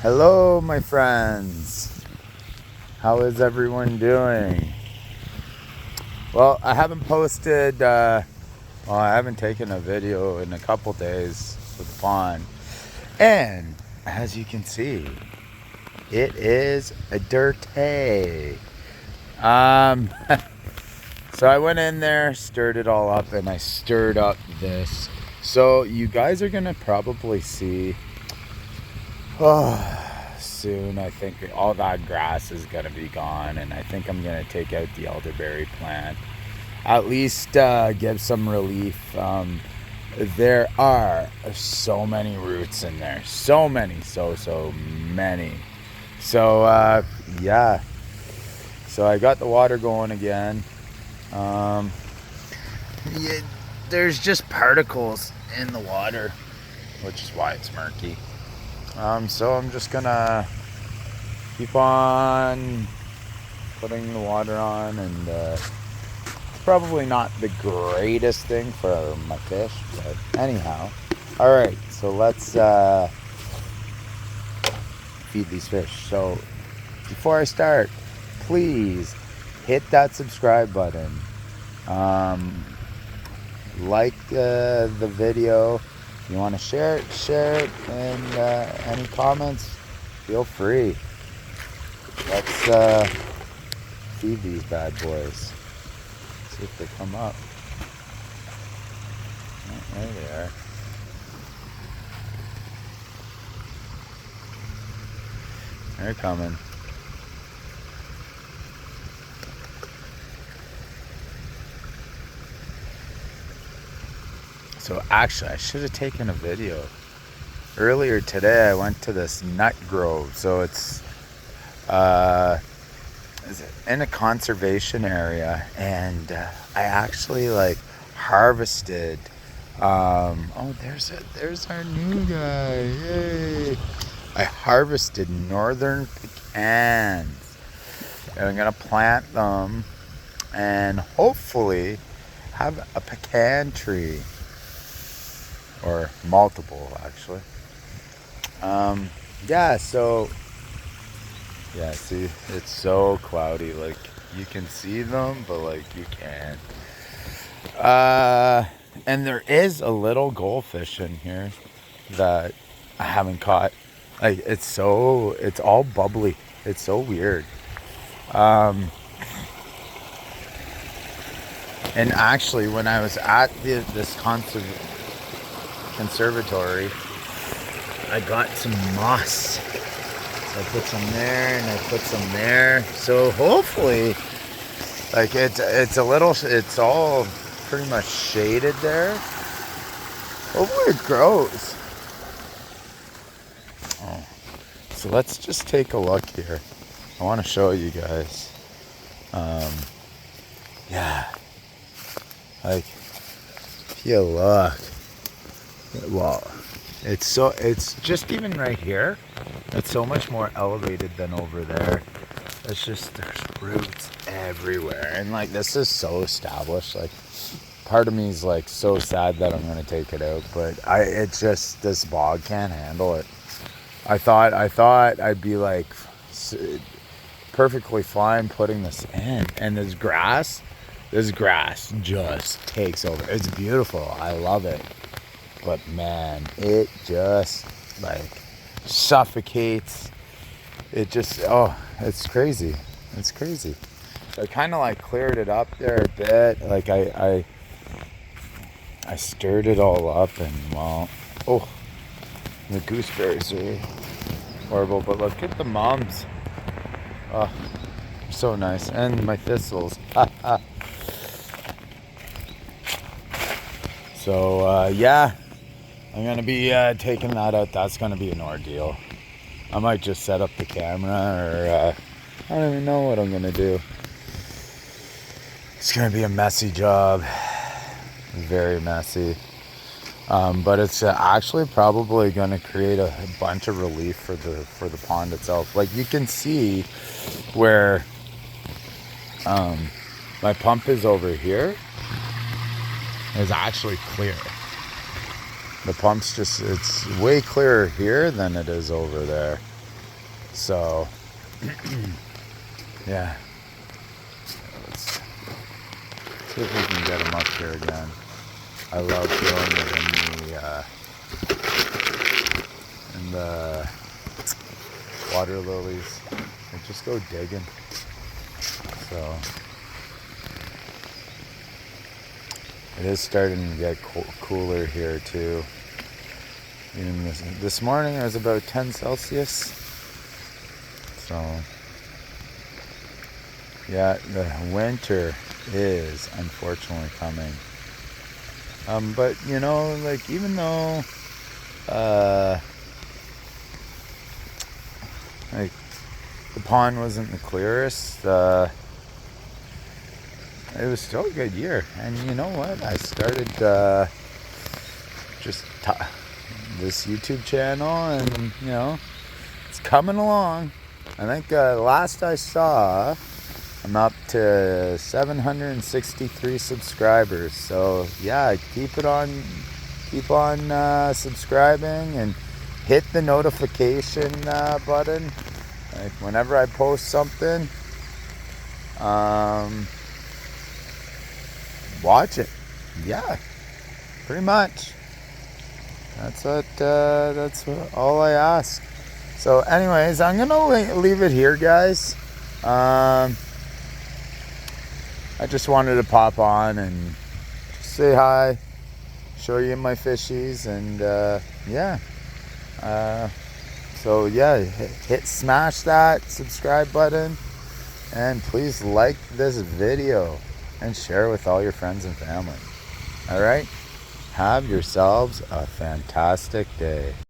Hello, my friends. How is everyone doing? Well, I haven't posted, I haven't taken a video in a couple days with the pond. And as you can see, it is a dirty. Um, so I went in there, stirred it all up, and I stirred up this. So you guys are gonna probably see, soon. I think all that grass is gonna be gone, and I think I'm gonna take out the elderberry plant. At least give some relief. There are so many roots in there, so many, so many. So yeah. So I got the water going again. Um, yeah, there's just particles in the water, which is why it's murky. So I'm just gonna keep on putting the water on, and it's probably not the greatest thing for my fish, but anyhow. All right, so let's feed these fish. So before I start, please hit that subscribe button. Like the video. If you want to share it, and any comments, feel free. Let's feed these bad boys. See if they come up. Oh, there they are. They're coming. So actually, I should have taken a video. Earlier today, I went to this nut grove. So it's in a conservation area, and I actually harvested. Oh, there's our new guy! Yay! I harvested northern pecans, and I'm gonna plant them, and hopefully have a pecan tree, or multiple actually. Yeah. So yeah, see, it's so cloudy. Like you can see them, but you can't. And there is a little goldfish in here that I haven't caught. It's all bubbly. It's so weird. And actually, when I was at this conservatory, I got some moss. So I put some there, and I put some there. So hopefully, it's all pretty much shaded there. Hopefully it grows. Oh, so let's just take a look here. I want to show you guys. Yeah, if you look, well, it's just even right here. It's so much more elevated than over there. It's just there's roots everywhere, and this is so established. Part of me is so sad that I'm gonna take it out, but it's just this bog can't handle it. I thought I'd be perfectly fine putting this in, and this grass just takes over. It's beautiful. I love it, but man, it just suffocates. It just, it's crazy. It's crazy. So I kind of cleared it up there a bit. I stirred it all up, and the gooseberries are horrible, but look at the mums. Oh, they're so nice. And my thistles. So yeah, I'm gonna be taking that out. That's gonna be an ordeal. I might just set up the camera, or I don't even know what I'm gonna do. It's gonna be a messy job, very messy. But it's actually probably gonna create a bunch of relief for the pond itself. You can see where my pump is over here is actually clear. The pump's it's way clearer here than it is over there. So yeah, let's see if we can get them up here again. I love throwing it in the water lilies. I just go digging. So it is starting to get cooler here too. Even this morning it was about 10 Celsius. So yeah, the winter is unfortunately coming. But you know, like even though like the pond wasn't the clearest, it was still a good year. And you know what? I started just this YouTube channel, and you know, it's coming along. I think last I saw, I'm up to 763 subscribers. So yeah, keep on subscribing and hit the notification button. Like whenever I post something, watch it. Yeah, pretty much. That's all I ask. So anyways, I'm gonna leave it here, guys. I just wanted to pop on and say hi, show you my fishies, and yeah. So yeah, smash that subscribe button, and please like this video and share with all your friends and family. All right, have yourselves a fantastic day.